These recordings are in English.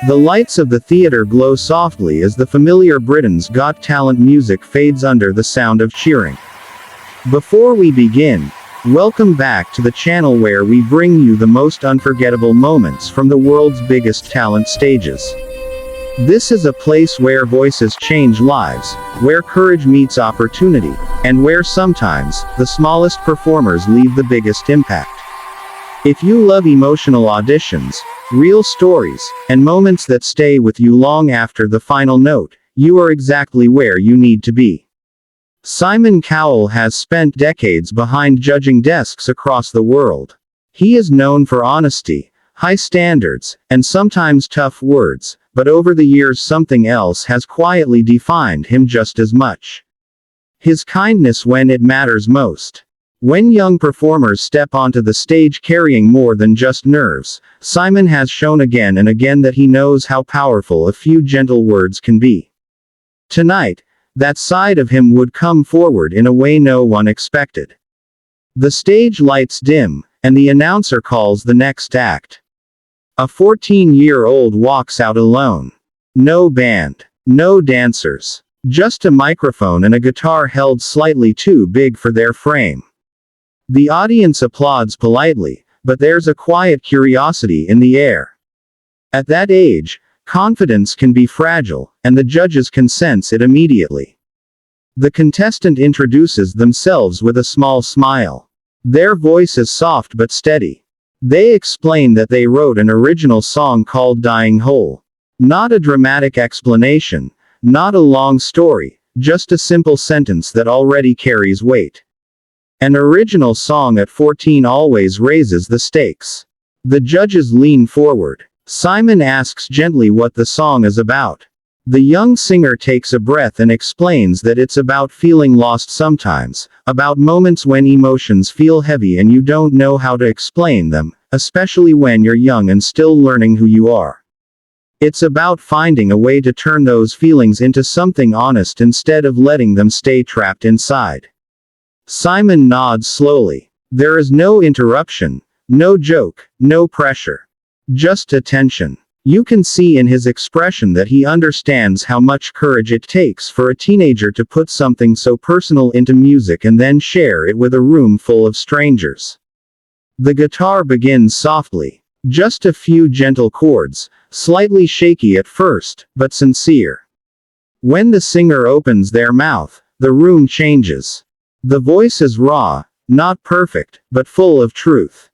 The lights of the theater glow softly as the familiar Britain's Got Talent music fades under the sound of cheering. Before we begin, welcome back to the channel where we bring you the most unforgettable moments from the world's biggest talent stages. This is a place where voices change lives, where courage meets opportunity, and where sometimes, the smallest performers leave the biggest impact. If you love emotional auditions, real stories, and moments that stay with you long after the final note, you are exactly where you need to be. Simon Cowell has spent decades behind judging desks across the world. He is known for honesty, high standards, and sometimes tough words, but over the years something else has quietly defined him just as much. His kindness when it matters most. When young performers step onto the stage carrying more than just nerves, Simon has shown again and again that he knows how powerful a few gentle words can be. Tonight, that side of him would come forward in a way no one expected. The stage lights dim, and the announcer calls the next act. A 14-year-old walks out alone. No band, no dancers, just a microphone and a guitar held slightly too big for their frame. The audience applauds politely, but there's a quiet curiosity in the air. At that age, confidence can be fragile, and the judges can sense it immediately. The contestant introduces themselves with a small smile. Their voice is soft but steady. They explain that they wrote an original song called Dying Whole. Not a dramatic explanation, not a long story, just a simple sentence that already carries weight. An original song at 14 always raises the stakes. The judges lean forward. Simon asks gently what the song is about. The young singer takes a breath and explains that it's about feeling lost sometimes, about moments when emotions feel heavy and you don't know how to explain them, especially when you're young and still learning who you are. It's about finding a way to turn those feelings into something honest instead of letting them stay trapped inside. Simon nods slowly. There is no interruption, no joke, no pressure. Just attention. You can see in his expression that he understands how much courage it takes for a teenager to put something so personal into music and then share it with a room full of strangers. The guitar begins softly. Just a few gentle chords, slightly shaky at first, but sincere. When the singer opens their mouth, the room changes. The voice is raw, not perfect, but full of truth.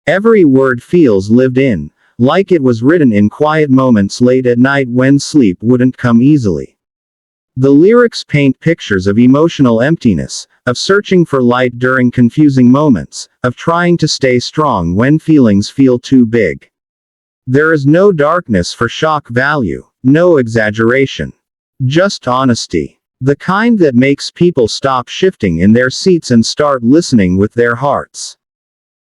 Every word feels lived in, like it was written in quiet moments late at night when sleep wouldn't come easily. The lyrics paint pictures of emotional emptiness, of searching for light during confusing moments, of trying to stay strong when feelings feel too big. There is no darkness for shock value, no exaggeration. Just honesty. The kind that makes people stop shifting in their seats and start listening with their hearts.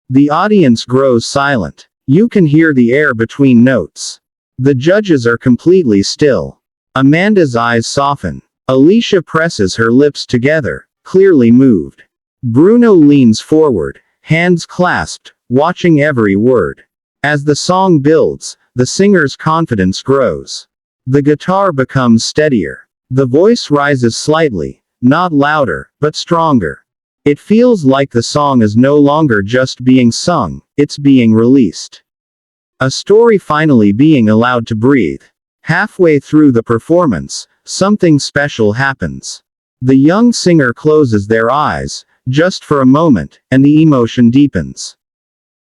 The audience grows silent. You can hear the air between notes. The judges are completely still. Amanda's eyes soften. Alicia presses her lips together, clearly moved. Bruno leans forward, hands clasped, watching every word. As the song builds, the singer's confidence grows. The guitar becomes steadier. The voice rises slightly, not louder, but stronger. It feels like the song is no longer just being sung, it's being released. A story finally being allowed to breathe. Halfway through the performance, something special happens. The young singer closes their eyes, just for a moment, and the emotion deepens.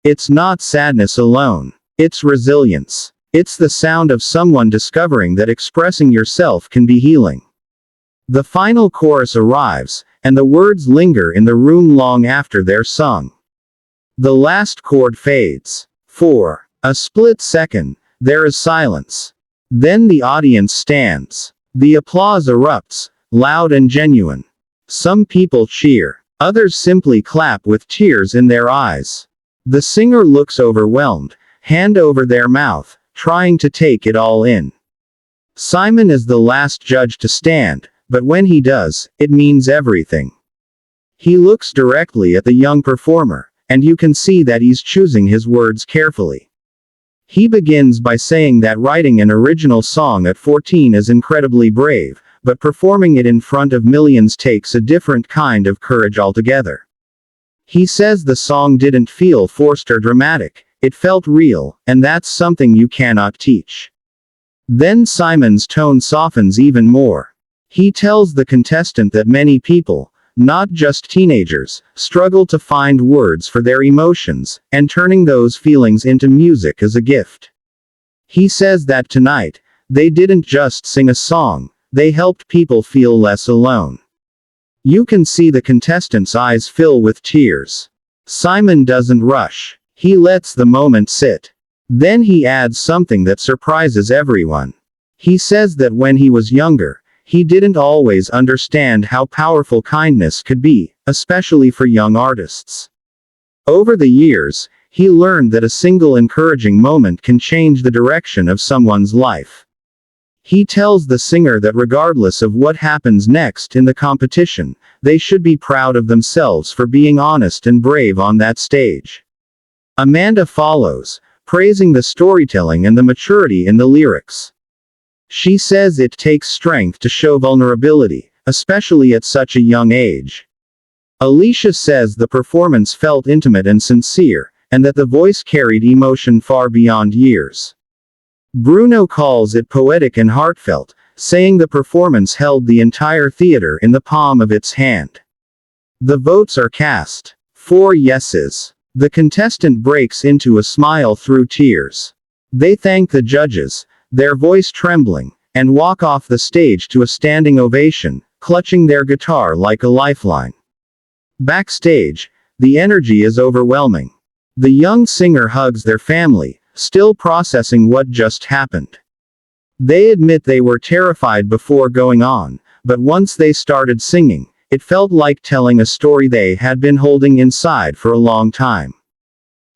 It's not sadness alone. It's resilience. It's the sound of someone discovering that expressing yourself can be healing. The final chorus arrives, and the words linger in the room long after they're sung. The last chord fades. For a split second, there is silence. Then the audience stands. The applause erupts, loud and genuine. Some people cheer. Others simply clap with tears in their eyes. The singer looks overwhelmed, hand over their mouth, trying to take it all in. Simon is the last judge to stand, but when he does, it means everything. He looks directly at the young performer, and you can see that he's choosing his words carefully. He begins by saying that writing an original song at 14 is incredibly brave, but performing it in front of millions takes a different kind of courage altogether. He says the song didn't feel forced or dramatic, it felt real, and that's something you cannot teach. Then Simon's tone softens even more. He tells the contestant that many people, not just teenagers, struggle to find words for their emotions, and turning those feelings into music is a gift. He says that tonight, they didn't just sing a song, they helped people feel less alone. You can see the contestants' eyes fill with tears. Simon doesn't rush. He lets the moment sit. Then he adds something that surprises everyone. He says that when he was younger, he didn't always understand how powerful kindness could be, especially for young artists. Over the years, he learned that a single encouraging moment can change the direction of someone's life. He tells the singer that regardless of what happens next in the competition, they should be proud of themselves for being honest and brave on that stage. Amanda follows, praising the storytelling and the maturity in the lyrics. She says it takes strength to show vulnerability, especially at such a young age. Alicia says the performance felt intimate and sincere, and that the voice carried emotion far beyond years. Bruno calls it poetic and heartfelt, saying the performance held the entire theater in the palm of its hand. The votes are cast. 4 yeses. The contestant breaks into a smile through tears. They thank the judges, their voice trembling, and walk off the stage to a standing ovation, clutching their guitar like a lifeline. Backstage, the energy is overwhelming. The young singer hugs their family, still processing what just happened. They admit they were terrified before going on, but once they started singing, it felt like telling a story they had been holding inside for a long time.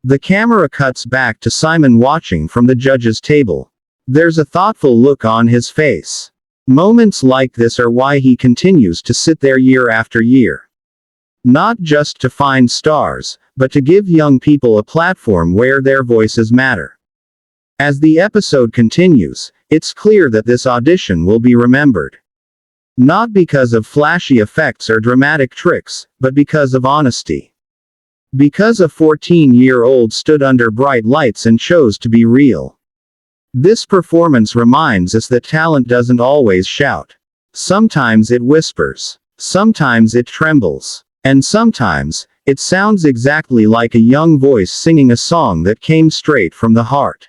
The camera cuts back to Simon watching from the judges' table. There's a thoughtful look on his face. Moments like this are why he continues to sit there year after year. Not just to find stars, but to give young people a platform where their voices matter. As the episode continues, it's clear that this audition will be remembered. Not because of flashy effects or dramatic tricks, but because of honesty. Because a 14-year-old stood under bright lights and chose to be real. This performance reminds us that talent doesn't always shout. Sometimes it whispers. Sometimes it trembles. And sometimes, it sounds exactly like a young voice singing a song that came straight from the heart.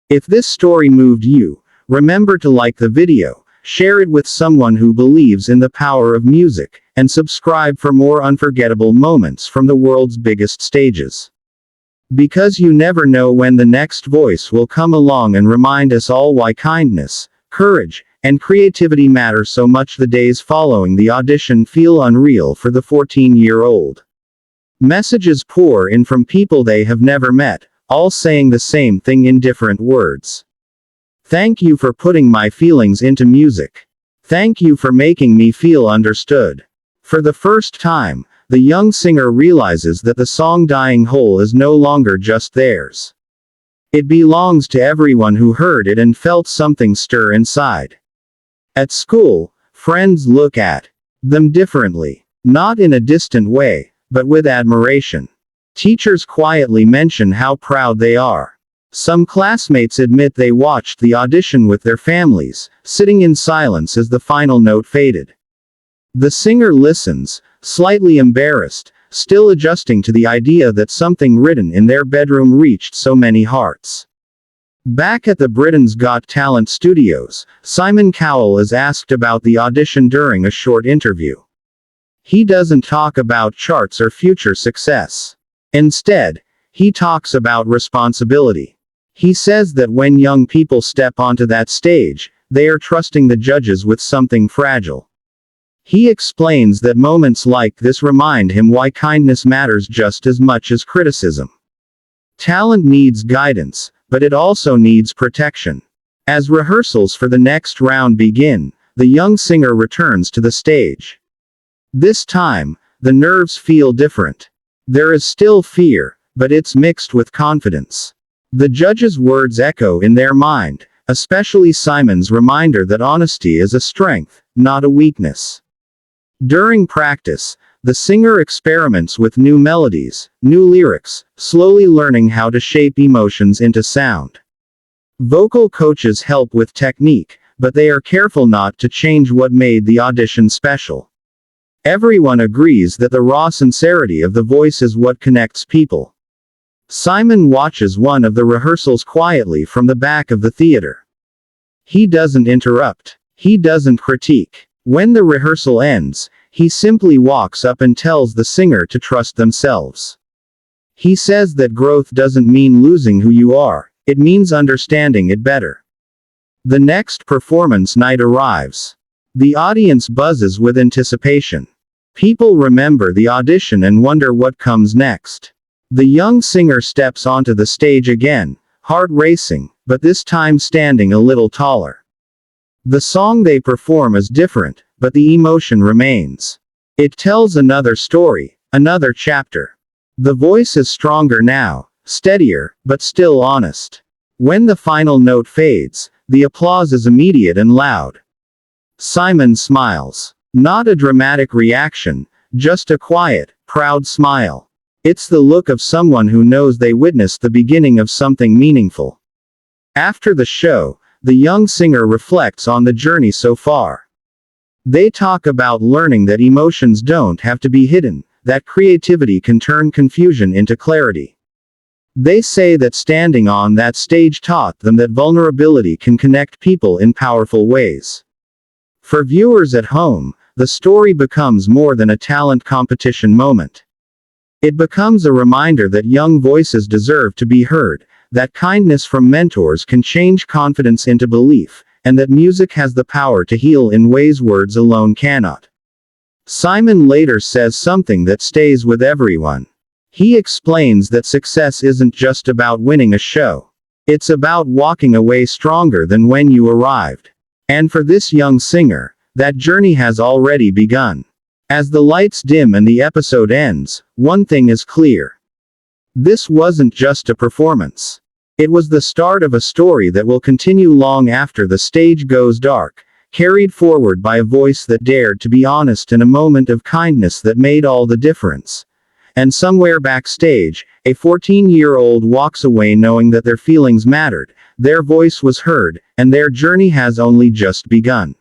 If this story moved you, remember to like the video, share it with someone who believes in the power of music, and subscribe for more unforgettable moments from the world's biggest stages. Because you never know when the next voice will come along and remind us all why kindness, courage, and creativity matter so much. The days following the audition feel unreal for the 14-year-old. Messages pour in from people they have never met, all saying the same thing in different words. Thank you for putting my feelings into music. Thank you for making me feel understood. For the first time, the young singer realizes that the song Dying Whole is no longer just theirs. It belongs to everyone who heard it and felt something stir inside. At school, friends look at them differently, not in a distant way, but with admiration. Teachers quietly mention how proud they are. Some classmates admit they watched the audition with their families, sitting in silence as the final note faded. The singer listens, slightly embarrassed, still adjusting to the idea that something written in their bedroom reached so many hearts. Back at the Britain's Got Talent studios, Simon Cowell is asked about the audition during a short interview. He doesn't talk about charts or future success. Instead, he talks about responsibility. He says that when young people step onto that stage, they are trusting the judges with something fragile. He explains that moments like this remind him why kindness matters just as much as criticism. Talent needs guidance, but it also needs protection. As rehearsals for the next round begin, the young singer returns to the stage. This time, the nerves feel different. There is still fear, but it's mixed with confidence. The judge's words echo in their mind, especially Simon's reminder that honesty is a strength, not a weakness. During practice, the singer experiments with new melodies, new lyrics, slowly learning how to shape emotions into sound. Vocal coaches help with technique, but they are careful not to change what made the audition special. Everyone agrees that the raw sincerity of the voice is what connects people. Simon watches one of the rehearsals quietly from the back of the theater. He doesn't interrupt. He doesn't critique. When the rehearsal ends, he simply walks up and tells the singer to trust themselves. He says that growth doesn't mean losing who you are, it means understanding it better. The next performance night arrives. The audience buzzes with anticipation. People remember the audition and wonder what comes next. The young singer steps onto the stage again, heart racing, but this time standing a little taller. The song they perform is different, but the emotion remains. It tells another story, another chapter. The voice is stronger now, steadier, but still honest. When the final note fades, the applause is immediate and loud. Simon smiles. Not a dramatic reaction, just a quiet, proud smile. It's the look of someone who knows they witnessed the beginning of something meaningful. After the show, the young singer reflects on the journey so far. They talk about learning that emotions don't have to be hidden, that creativity can turn confusion into clarity. They say that standing on that stage taught them that vulnerability can connect people in powerful ways. For viewers at home, the story becomes more than a talent competition moment. It becomes a reminder that young voices deserve to be heard, that kindness from mentors can change confidence into belief, and that music has the power to heal in ways words alone cannot. Simon later says something that stays with everyone. He explains that success isn't just about winning a show. It's about walking away stronger than when you arrived. And for this young singer, that journey has already begun. As the lights dim and the episode ends, one thing is clear. This wasn't just a performance. It was the start of a story that will continue long after the stage goes dark, carried forward by a voice that dared to be honest in a moment of kindness that made all the difference. And somewhere backstage, a 14-year-old walks away knowing that their feelings mattered, their voice was heard, and their journey has only just begun.